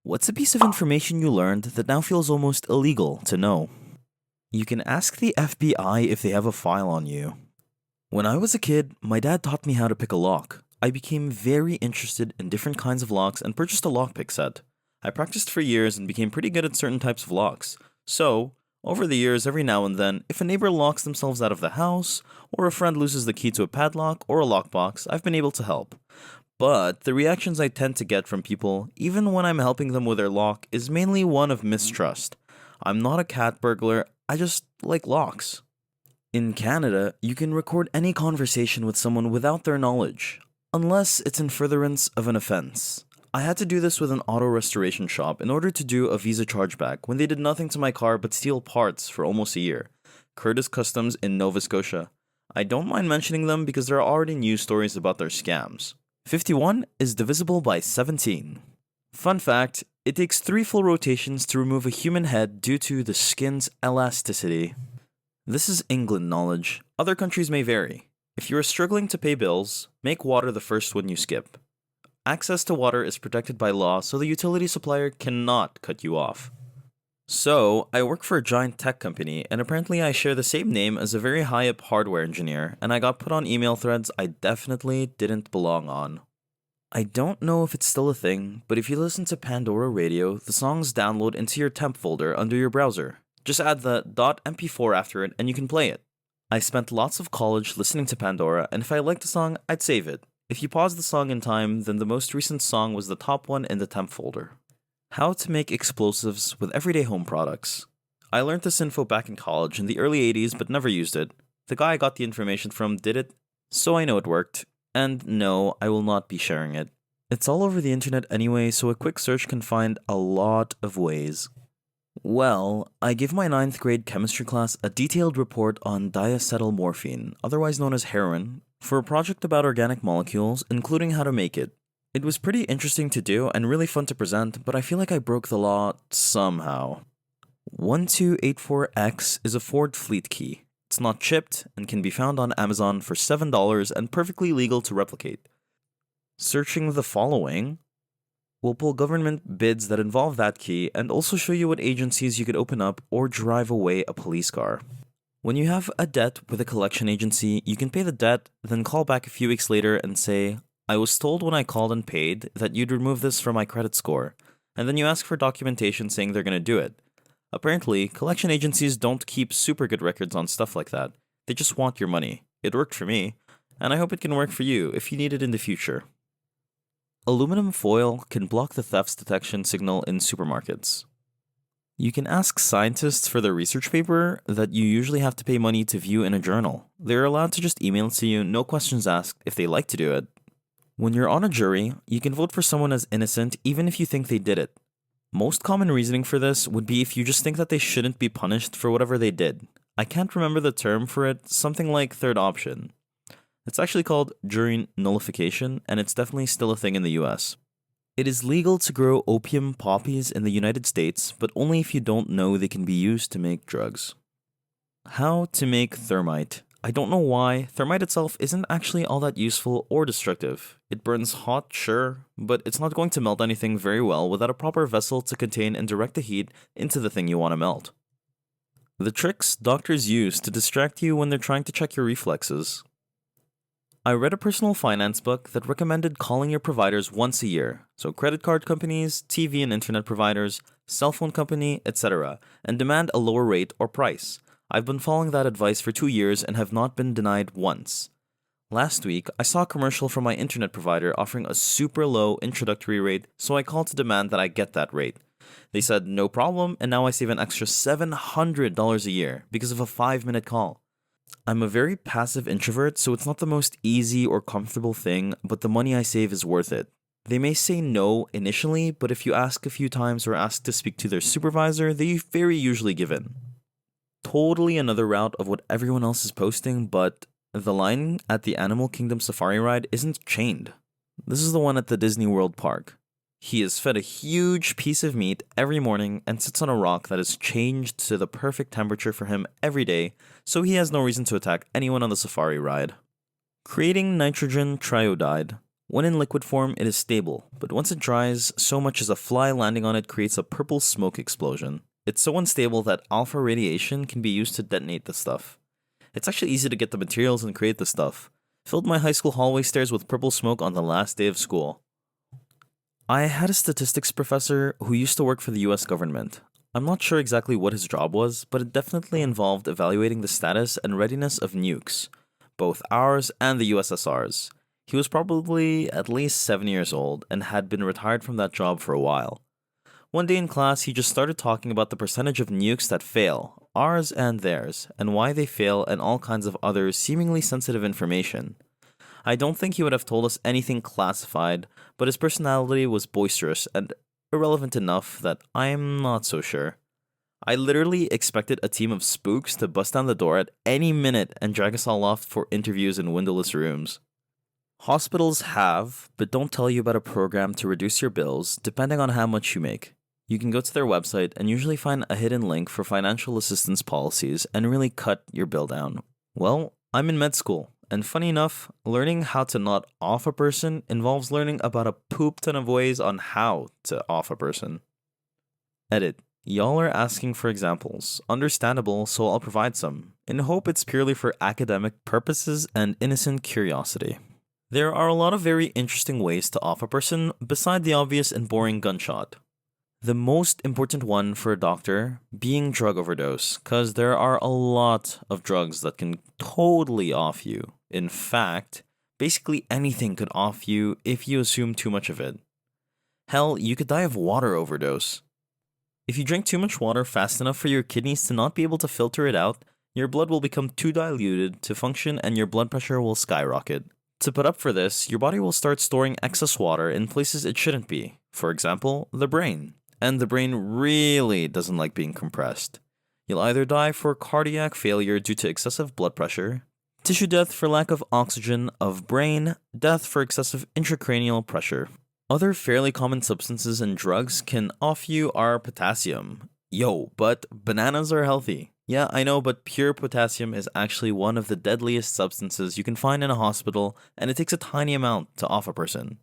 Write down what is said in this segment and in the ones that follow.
What's a piece of information you learned that now feels almost illegal to know? You can ask the FBI if they have a file on you. When I was a kid, my dad taught me how to pick a lock. I became very interested in different kinds of locks and purchased a lockpick set. I practiced for years and became pretty good at certain types of locks. So, over the years, every now and then, if a neighbor locks themselves out of the house, or a friend loses the key to a padlock or a lockbox, I've been able to help. But the reactions I tend to get from people, even when I'm helping them with their lock, is mainly one of mistrust. I'm not a cat burglar, I just like locks. In Canada, you can record any conversation with someone without their knowledge, unless it's in furtherance of an offense. I had to do this with an auto restoration shop in order to do a Visa chargeback when they did nothing to my car but steal parts for almost a year. Curtis Customs in Nova Scotia. I don't mind mentioning them because there are already news stories about their scams. 51 is divisible by 17. Fun fact, it takes 3 full rotations to remove a human head due to the skin's elasticity. This is England knowledge. Other countries may vary. If you are struggling to pay bills, make water the first one you skip. Access to water is protected by law, so the utility supplier cannot cut you off. So, I work for a giant tech company, and apparently I share the same name as a very high-up hardware engineer, and I got put on email threads I definitely didn't belong on. I don't know if it's still a thing, but if you listen to Pandora Radio, the songs download into your temp folder under your browser. Just add the .mp4 after it, and you can play it. I spent lots of college listening to Pandora, and if I liked a song, I'd save it. If you pause the song in time, then the most recent song was the top one in the temp folder. How to make explosives with everyday home products. I learned this info back in college in the early 80s but never used it. The guy I got the information from did it, so I know it worked. And no, I will not be sharing it. It's all over the internet anyway, so a quick search can find a lot of ways. Well, I gave my 9th grade chemistry class a detailed report on diacetylmorphine, otherwise known as heroin, for a project about organic molecules, including how to make it. It was pretty interesting to do and really fun to present, but I feel like I broke the law somehow. 1284X is a Ford fleet key. It's not chipped and can be found on Amazon for $7 and perfectly legal to replicate. Searching the following will pull government bids that involve that key and also show you what agencies you could open up or drive away a police car. When you have a debt with a collection agency, you can pay the debt, then call back a few weeks later and say, I was told when I called and paid that you'd remove this from my credit score, and then you ask for documentation saying they're going to do it. Apparently, collection agencies don't keep super good records on stuff like that. They just want your money. It worked for me, and I hope it can work for you if you need it in the future. Aluminum foil can block the thefts detection signal in supermarkets. You can ask scientists for their research paper that you usually have to pay money to view in a journal. They're allowed to just email it to you, no questions asked, if they like to do it. When you're on a jury, you can vote for someone as innocent even if you think they did it. Most common reasoning for this would be if you just think that they shouldn't be punished for whatever they did. I can't remember the term for it, something like third option. It's actually called jury nullification, and it's definitely still a thing in the US. It is legal to grow opium poppies in the United States, but only if you don't know they can be used to make drugs. How to make thermite. I don't know why, thermite itself isn't actually all that useful or destructive. It burns hot, sure, but it's not going to melt anything very well without a proper vessel to contain and direct the heat into the thing you want to melt. The tricks doctors use to distract you when they're trying to check your reflexes. I read a personal finance book that recommended calling your providers once a year, so credit card companies, TV and internet providers, cell phone company, etc., and demand a lower rate or price. I've been following that advice for 2 years and have not been denied once. Last week, I saw a commercial from my internet provider offering a super low introductory rate, so I called to demand that I get that rate. They said no problem, and now I save an extra $700 a year because of a 5-minute call. I'm a very passive introvert, so it's not the most easy or comfortable thing, but the money I save is worth it. They may say no initially, but if you ask a few times or ask to speak to their supervisor, they very usually give in. Totally another route of what everyone else is posting, but the line at the Animal Kingdom safari ride isn't chained. This is the one at the Disney World Park. He is fed a huge piece of meat every morning and sits on a rock that is changed to the perfect temperature for him every day, so he has no reason to attack anyone on the safari ride. Creating nitrogen triodide. When in liquid form, it is stable, but once it dries, so much as a fly landing on it creates a purple smoke explosion. It's so unstable that alpha radiation can be used to detonate the stuff. It's actually easy to get the materials and create the stuff. Filled my high school hallway stairs with purple smoke on the last day of school. I had a statistics professor who used to work for the US government. I'm not sure exactly what his job was, but it definitely involved evaluating the status and readiness of nukes, both ours and the USSR's. He was probably at least 7 years old and had been retired from that job for a while. One day in class, he just started talking about the percentage of nukes that fail, ours and theirs, and why they fail, and all kinds of other seemingly sensitive information. I don't think he would have told us anything classified, but his personality was boisterous and irrelevant enough that I'm not so sure. I literally expected a team of spooks to bust down the door at any minute and drag us all off for interviews in windowless rooms. Hospitals have, but don't tell you about a program to reduce your bills depending on how much you make. You can go to their website and usually find a hidden link for financial assistance policies and really cut your bill down. Well, I'm in med school, and funny enough, learning how to not off a person involves learning about a poop ton of ways on how to off a person. Edit. Y'all are asking for examples. Understandable, so I'll provide some, in hope it's purely for academic purposes and innocent curiosity. There are a lot of very interesting ways to off a person beside the obvious and boring gunshot. The most important one for a doctor being drug overdose, cause there are a lot of drugs that can totally off you. In fact, basically anything could off you if you assume too much of it. Hell, you could die of water overdose. If you drink too much water fast enough for your kidneys to not be able to filter it out, your blood will become too diluted to function and your blood pressure will skyrocket. To put up for this, your body will start storing excess water in places it shouldn't be. For example, the brain. And the brain really doesn't like being compressed. You'll either die for cardiac failure due to excessive blood pressure, tissue death for lack of oxygen of brain, death for excessive intracranial pressure. Other fairly common substances and drugs can off you are potassium. Yo, but bananas are healthy. Yeah, I know, but pure potassium is actually one of the deadliest substances you can find in a hospital, and it takes a tiny amount to off a person.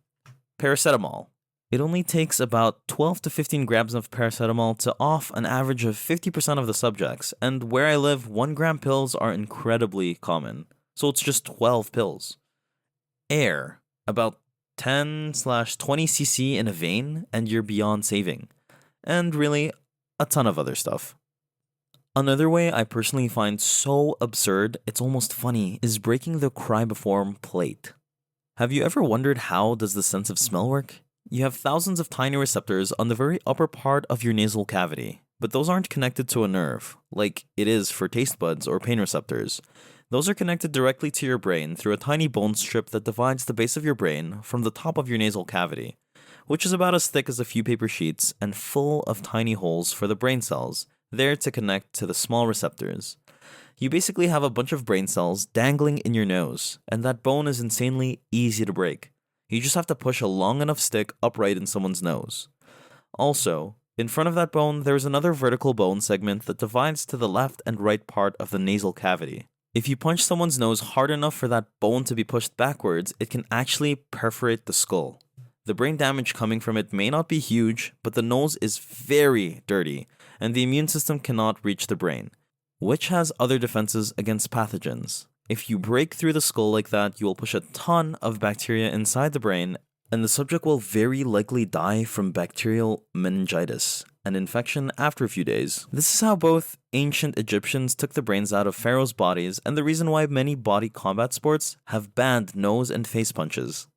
Paracetamol. It only takes about 12 to 15 grams of paracetamol to off an average of 50% of the subjects, and where I live, 1 gram pills are incredibly common, so it's just 12 pills. Air. About 10/20 cc in a vein, and you're beyond saving. And really, a ton of other stuff. Another way I personally find so absurd, it's almost funny, is breaking the cribiform plate. Have you ever wondered how does the sense of smell work? You have thousands of tiny receptors on the very upper part of your nasal cavity, but those aren't connected to a nerve, like it is for taste buds or pain receptors. Those are connected directly to your brain through a tiny bone strip that divides the base of your brain from the top of your nasal cavity, which is about as thick as a few paper sheets and full of tiny holes for the brain cells, there to connect to the small receptors. You basically have a bunch of brain cells dangling in your nose, and that bone is insanely easy to break. You just have to push a long enough stick upright in someone's nose. Also, in front of that bone, there is another vertical bone segment that divides to the left and right part of the nasal cavity. If you punch someone's nose hard enough for that bone to be pushed backwards, it can actually perforate the skull. The brain damage coming from it may not be huge, but the nose is very dirty, and the immune system cannot reach the brain, which has other defenses against pathogens. If you break through the skull like that, you will push a ton of bacteria inside the brain, and the subject will very likely die from bacterial meningitis, an infection after a few days. This is how both ancient Egyptians took the brains out of pharaohs' bodies, and the reason why many body combat sports have banned nose and face punches.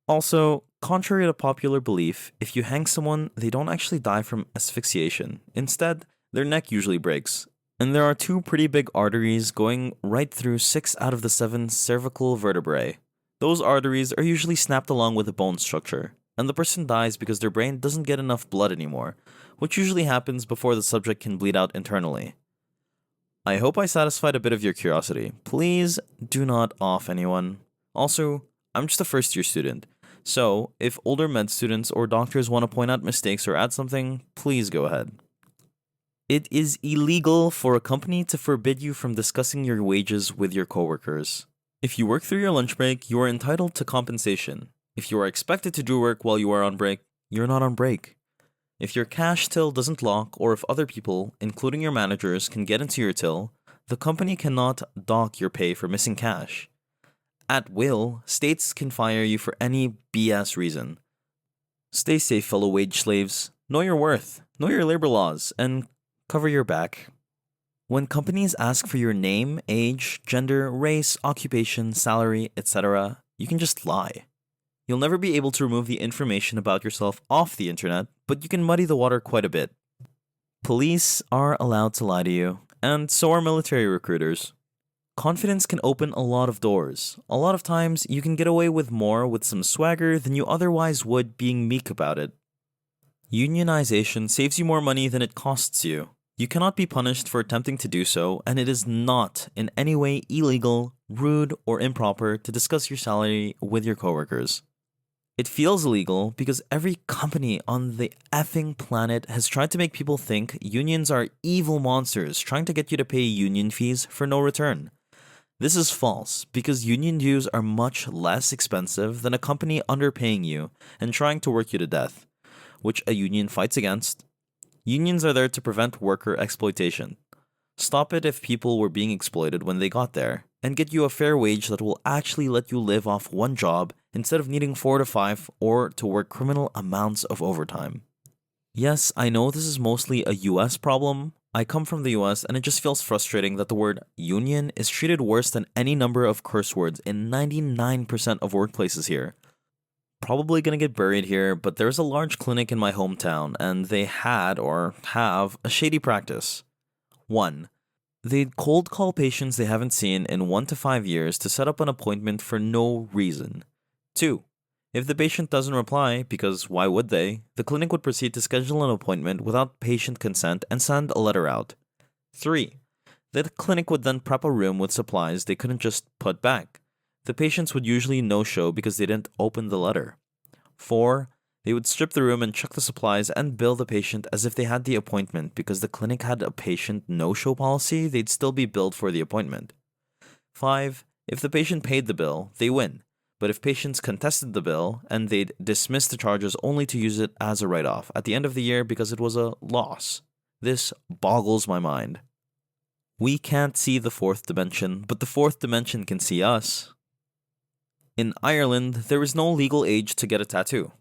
Also, contrary to popular belief, if you hang someone, they don't actually die from asphyxiation. Instead, their neck usually breaks. And there are 2 pretty big arteries going right through 6 out of the 7 cervical vertebrae. Those arteries are usually snapped along with the bone structure, and the person dies because their brain doesn't get enough blood anymore, which usually happens before the subject can bleed out internally. I hope I satisfied a bit of your curiosity. Please do not off anyone. Also, I'm just a first year student, so if older med students or doctors want to point out mistakes or add something, please go ahead. It is illegal for a company to forbid you from discussing your wages with your coworkers. If you work through your lunch break, you are entitled to compensation. If you are expected to do work while you are on break, you're not on break. If your cash till doesn't lock, or if other people, including your managers, can get into your till, the company cannot dock your pay for missing cash. At will, states can fire you for any BS reason. Stay safe, fellow wage slaves. Know your worth, know your labor laws, and cover your back. When companies ask for your name, age, gender, race, occupation, salary, etc., you can just lie. You'll never be able to remove the information about yourself off the internet, but you can muddy the water quite a bit. Police are allowed to lie to you, and so are military recruiters. Confidence can open a lot of doors. A lot of times, you can get away with more with some swagger than you otherwise would being meek about it. Unionization saves you more money than it costs you. You cannot be punished for attempting to do so, and it is not in any way illegal, rude, or improper to discuss your salary with your coworkers. It feels illegal because every company on the effing planet has tried to make people think unions are evil monsters trying to get you to pay union fees for no return. This is false because union dues are much less expensive than a company underpaying you and trying to work you to death, which a union fights against. Unions are there to prevent worker exploitation. Stop it if people were being exploited when they got there, and get you a fair wage that will actually let you live off one job instead of needing 4 to 5 or to work criminal amounts of overtime. Yes, I know this is mostly a US problem. I come from the US and it just feels frustrating that the word union is treated worse than any number of curse words in 99% of workplaces here. Probably gonna get buried here, but there's a large clinic in my hometown and they had or have a shady practice. 1. They'd cold call patients they haven't seen in 1 to 5 years to set up an appointment for no reason. 2. If the patient doesn't reply, because why would they, the clinic would proceed to schedule an appointment without patient consent and send a letter out. 3. The clinic would then prep a room with supplies they couldn't just put back. The patients would usually no-show because they didn't open the letter. 4. They would strip the room and chuck the supplies and bill the patient as if they had the appointment because the clinic had a patient no-show policy, they'd still be billed for the appointment. 5. If the patient paid the bill, they win. But if patients contested the bill, and they'd dismiss the charges only to use it as a write-off at the end of the year because it was a loss. This boggles my mind. We can't see the fourth dimension, but the fourth dimension can see us. In Ireland, there is no legal age to get a tattoo.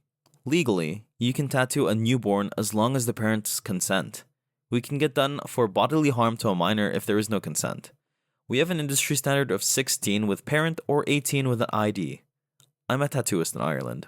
Legally, you can tattoo a newborn as long as the parents consent. We can get done for bodily harm to a minor if there is no consent. We have an industry standard of 16 with parent or 18 with an ID. I'm a tattooist in Ireland.